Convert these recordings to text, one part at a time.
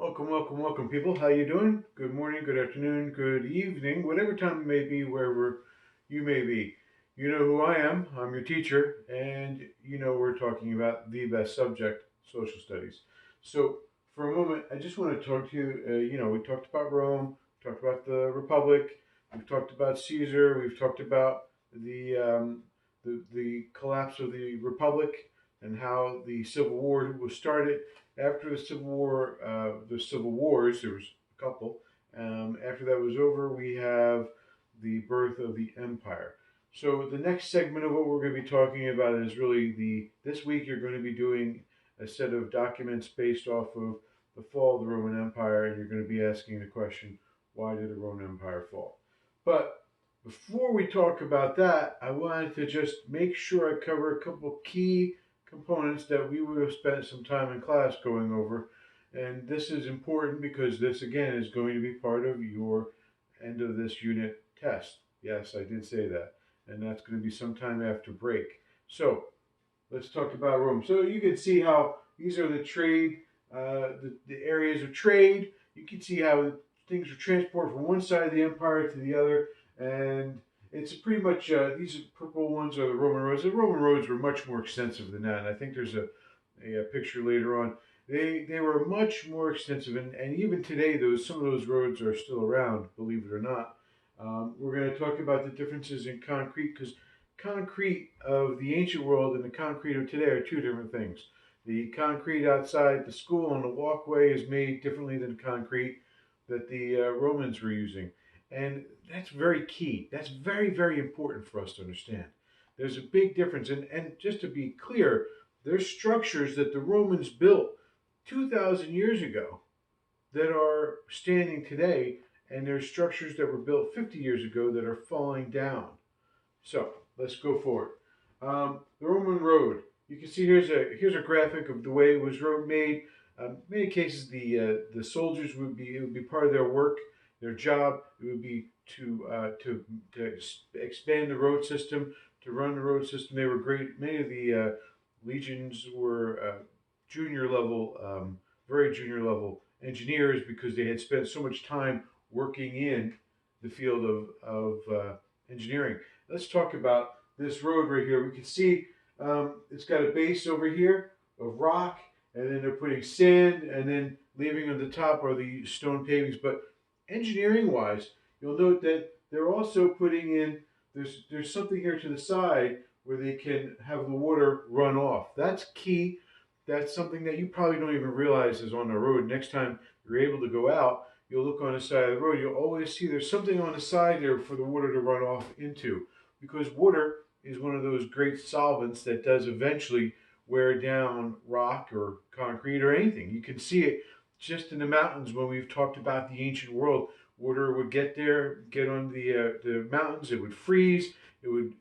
Welcome, welcome, welcome, people. How you doing? Good morning, good afternoon, good evening, whatever time it may be, wherever you may be. You know who I am. I'm your teacher, and you know we're talking about the best subject, social studies. So, for a moment, I just want to talk to you. We talked about Rome, talked about the Republic, we've talked about Caesar, we've talked about the collapse of the Republic and how the Civil War was started after the Civil Wars, there was a couple. After that was over, we have the birth of the empire. So the next segment of what we're going to be talking about is really this week you're going to be doing a set of documents based off of the fall of the Roman Empire, and you're going to be asking the question, why did the Roman Empire fall? But before we talk about that, I wanted to just make sure I cover a couple key components that we would have spent some time in class going over. And this is important because this, again, is going to be part of your end of this unit test. Yes, I did say that. And that's going to be sometime after break. So let's talk about Rome. So you can see how these are the trade, the areas of trade. You can see how things are transported from one side of the empire to the other. And it's pretty much these purple ones are the Roman roads. The Roman roads were much more extensive than that. And I think there's a picture later on. They were much more extensive, and even today, some of those roads are still around, believe it or not. We're going to talk about the differences in concrete because concrete of the ancient world and the concrete of today are two different things. The concrete outside the school on the walkway is made differently than concrete that the Romans were using. And that's very key. That's very, very important for us to understand. There's a big difference. And just to be clear, there's structures that the Romans built 2,000 years ago that are standing today, and there's structures that were built 50 years ago that are falling down. So let's go forward. The Roman road. You can see here's a graphic of the way it was road made. Many cases, the soldiers it would be part of their work, their job. It would be to expand the road system, to run the road system. They were great. Many of the legions were junior level, very junior level engineers because they had spent so much time working in the field of engineering. Let's talk about this road right here. We can see it's got a base over here of rock, and then they're putting sand, and then leaving on the top are the stone pavings. But engineering wise, you'll note that they're also putting in, there's something here to the side where they can have the water run off. That's key. That's something that you probably don't even realize is on the road. Next time you're able to go out, you'll look on the side of the road, you'll always see there's something on the side there for the water to run off into. Because water is one of those great solvents that does eventually wear down rock or concrete or anything. You can see it just in the mountains when we've talked about the ancient world. Water would get there, get on the mountains, it would freeze, it would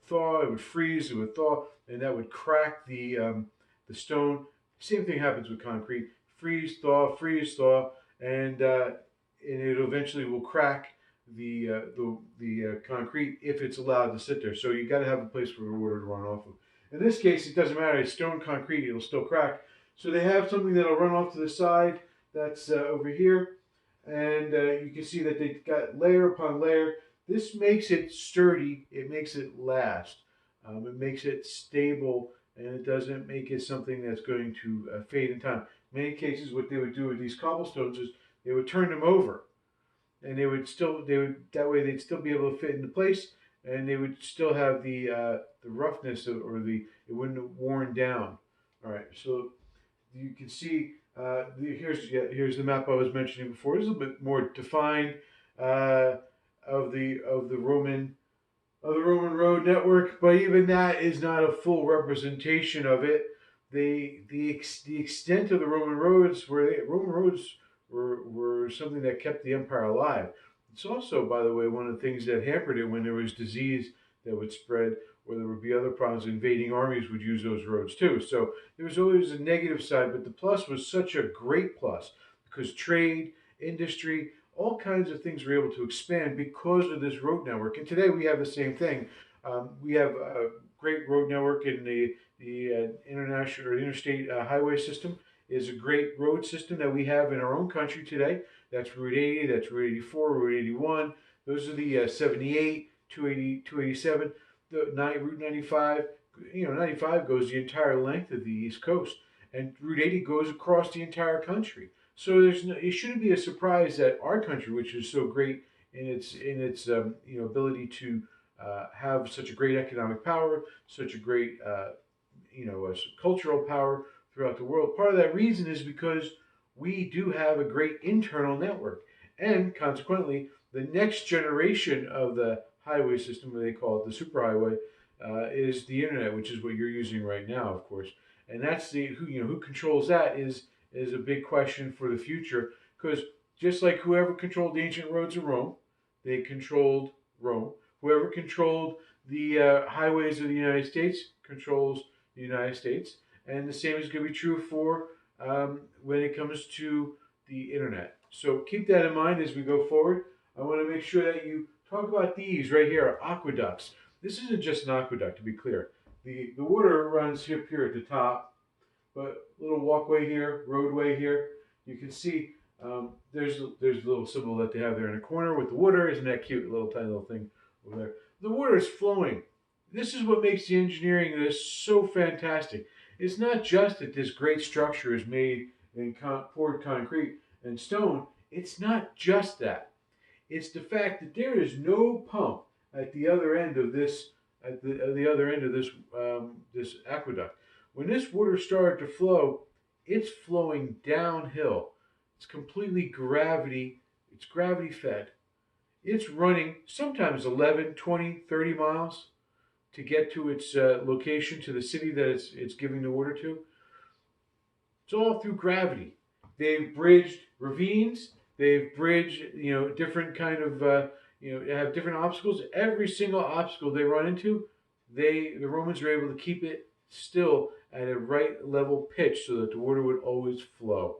thaw, it would freeze, it would thaw, and that would crack the stone. Same thing happens with concrete: freeze, thaw, and it eventually will crack the concrete if it's allowed to sit there. So you got to have a place for the water to run off of. In this case, it doesn't matter. It's stone concrete; it'll still crack. So they have something that'll run off to the side. That's over here, and you can see that they've got layer upon layer. This makes it sturdy. It makes it last. It makes it stable, and it doesn't make it something that's going to fade in time. In many cases, what they would do with these cobblestones is they would turn them over, and they would that way they'd still be able to fit into place, and they would still have the roughness of, or the it wouldn't have worn down. All right, so you can see here's the map I was mentioning before. It's a little bit more defined uh, of the Roman road network, but even that is not a full representation of it. The extent of the Roman roads were something that kept the empire alive. It's also, by the way, one of the things that hampered it when there was disease that would spread, or there would be other problems. Invading armies would use those roads too. So there was always a negative side, but the plus was such a great plus because trade, industry, all kinds of things were able to expand because of this road network. And today we have the same thing. We have a great road network in the international or interstate highway system. is a great road system that we have in our own country today. That's Route 80, that's Route 84, Route 81. Those are the 78, 280, 287, Route 95. 95 goes the entire length of the East Coast, and Route 80 goes across the entire country. So it shouldn't be a surprise that our country, which is so great in its ability to have such a great economic power, such a great cultural power throughout the world. Part of that reason is because we do have a great internal network, and consequently, the next generation of the highway system, what they call it, the superhighway, is the internet, which is what you're using right now, of course. And that's the who controls that is a big question for the future, because just like whoever controlled the ancient roads of Rome, they controlled Rome. Whoever controlled the highways of the United States controls the United States, and the same is going to be true for when it comes to the internet. So keep that in mind as we go forward. I want to make sure that you talk about these right here, aqueducts. This isn't just an aqueduct, to be clear. The water runs up here at the top, but little walkway here, roadway here. You can see there's a little symbol that they have there in the corner with the water. Isn't that cute? Little tiny little thing over there. The water is flowing. This is what makes the engineering of this so fantastic. It's not just that this great structure is made in poured concrete and stone. It's not just that. It's the fact that there is no pump at the other end of this at the other end of this aqueduct. When this water started to flow, it's flowing downhill. It's completely gravity. It's gravity fed. It's running sometimes 11, 20, 30 miles to get to its location, to the city that it's giving the water to. It's all through gravity. They've bridged ravines. They've bridged, different kind of, have different obstacles. Every single obstacle they run into, the Romans were able to keep it still at a right level pitch so that the water would always flow.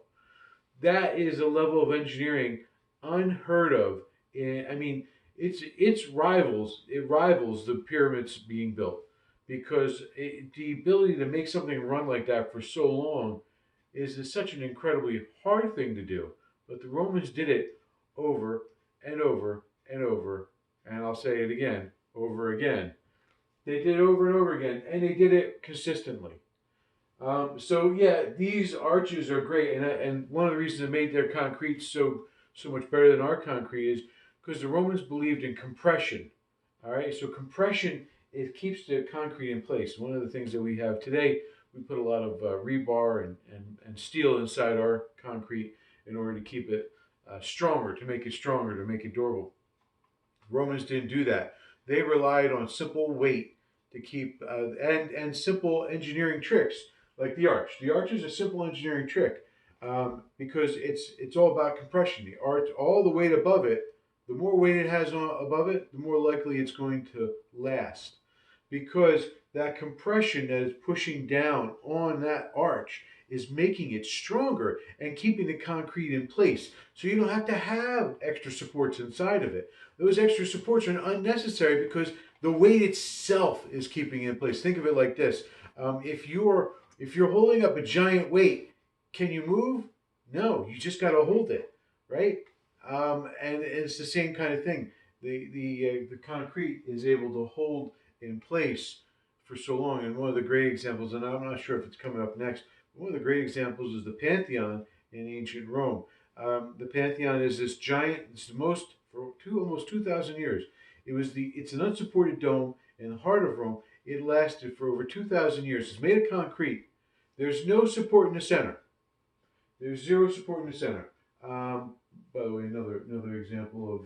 That is a level of engineering unheard of. I mean, it rivals the pyramids being built, because the ability to make something run like that for so long is such an incredibly hard thing to do. But the Romans did it over and over and over, and I'll say it again, over again. They did it over and over again, and they did it consistently. So yeah, these arches are great, and one of the reasons they made their concrete so much better than our concrete is because the Romans believed in compression. All right, so compression, it keeps the concrete in place. One of the things that we have today, we put a lot of rebar and steel inside our concrete in order to keep it stronger, to make it stronger, to make it durable. Romans didn't do that. They relied on simple weight to keep and simple engineering tricks like the arch. The arch is a simple engineering trick because it's all about compression. The arch, all the weight above it, the more weight it has above it, the more likely it's going to last, because that compression that is pushing down on that arch is making it stronger and keeping the concrete in place. So you don't have to have extra supports inside of it. Those extra supports are unnecessary because the weight itself is keeping it in place. Think of it like this: if you're holding up a giant weight, can you move? No, you just got to hold it, right? And it's the same kind of thing. The concrete is able to hold in place for so long. And one of the great examples, and I'm not sure if it's coming up next, one of the great examples is the Pantheon in ancient Rome. The Pantheon is this giant. It's the most for almost 2,000 years. It's an unsupported dome in the heart of Rome. It lasted for over 2,000 years. It's made of concrete. There's no support in the center. There's zero support in the center. By the way, another example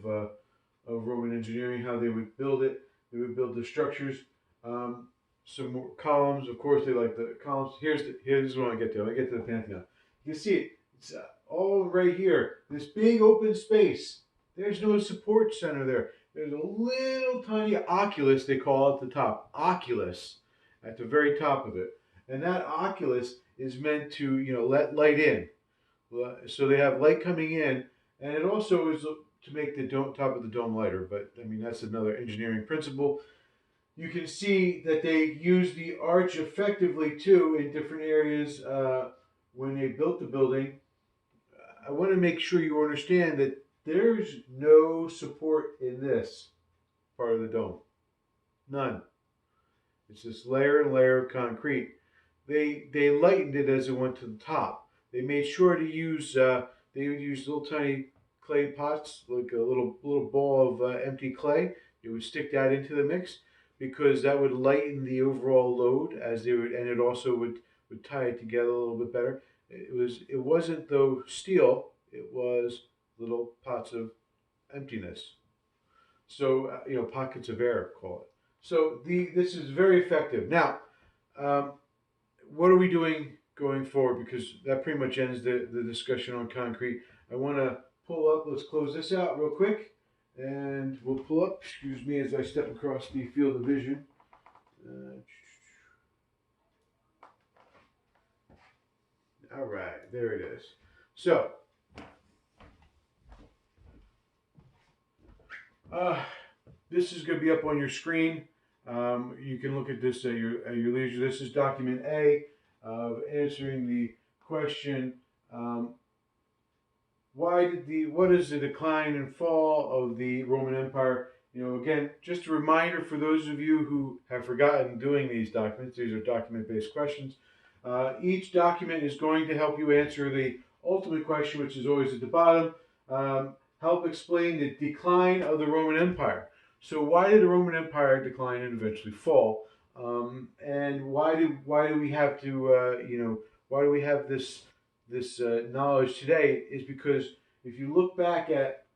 of Roman engineering, how they would build it. They would build the structures. Some more columns. Of course, they like the columns. Here's what I get to. I get to the Pantheon. You can see it. It's all right here. This big open space. There's no support center there. There's a little tiny oculus, they call it at the top. Oculus at the very top of it. And that oculus is meant to, let light in. So they have light coming in, and it also is to make the top of the dome lighter. But I mean, that's another engineering principle. You can see that they use the arch effectively too in different areas when they built the building, I want to make sure you understand that there's no support in this part of the dome. None. It's this layer and layer of concrete. They lightened it as it went to the top. They made sure to use they would use little tiny clay pots, like a little ball of empty clay. They would stick that into the mix because that would lighten the overall load as they would, and it also would tie it together a little bit better. It wasn't though steel. It was little pots of emptiness. So pockets of air, call it. So this is very effective. Now, um, what are we doing going forward? Because that pretty much ends the discussion on concrete. I want to pull up. Let's close this out real quick, and we'll pull up. Excuse me as I step across the field of vision. All right, there it is. So. This is going to be up on your screen. You can look at this at your leisure. This is document A of answering the question, what is the decline and fall of the Roman Empire? Again, just a reminder for those of you who have forgotten doing these documents. These are document-based questions. Each document is going to help you answer the ultimate question, which is always at the bottom. Help explain the decline of the Roman Empire. So why did the Roman Empire decline and eventually fall? And why do we have to why do we have this knowledge today? Is because if you look back at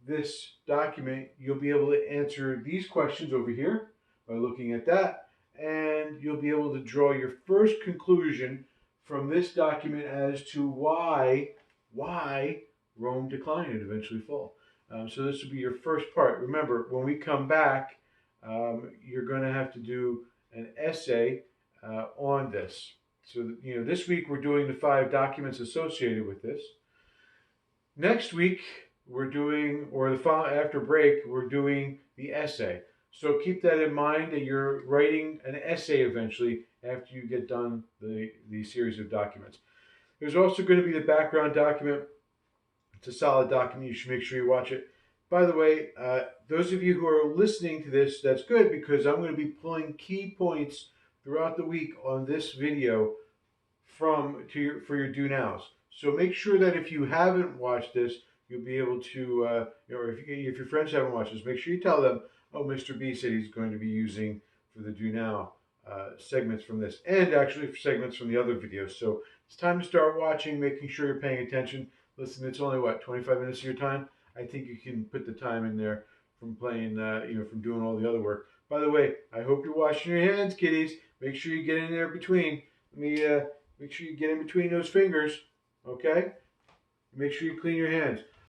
this document, you'll be able to answer these questions over here by looking at that, and you'll be able to draw your first conclusion from this document as to why Rome decline and eventually fall. So this will be your first part. Remember, when we come back, you're going to have to do an essay on this. So this week we're doing the 5 documents associated with this. Next week we're doing, after break, we're doing the essay. So keep that in mind that you're writing an essay eventually after you get done the series of documents. There's also going to be the background document. It's a solid document. You should make sure you watch it. By the way, those of you who are listening to this, that's good because I'm going to be pulling key points throughout the week on this video for your do nows. So make sure that if you haven't watched this, you'll be able to, if your friends haven't watched this, make sure you tell them, oh, Mr. B said he's going to be using for the do now segments from this, and actually for segments from the other videos. So it's time to start watching, making sure you're paying attention. Listen, it's only 25 minutes of your time. I think you can put the time in there from playing, from doing all the other work. By the way, I hope you're washing your hands, kiddies. Make sure you get in there between. Make sure you get in between those fingers, okay? Make sure you clean your hands.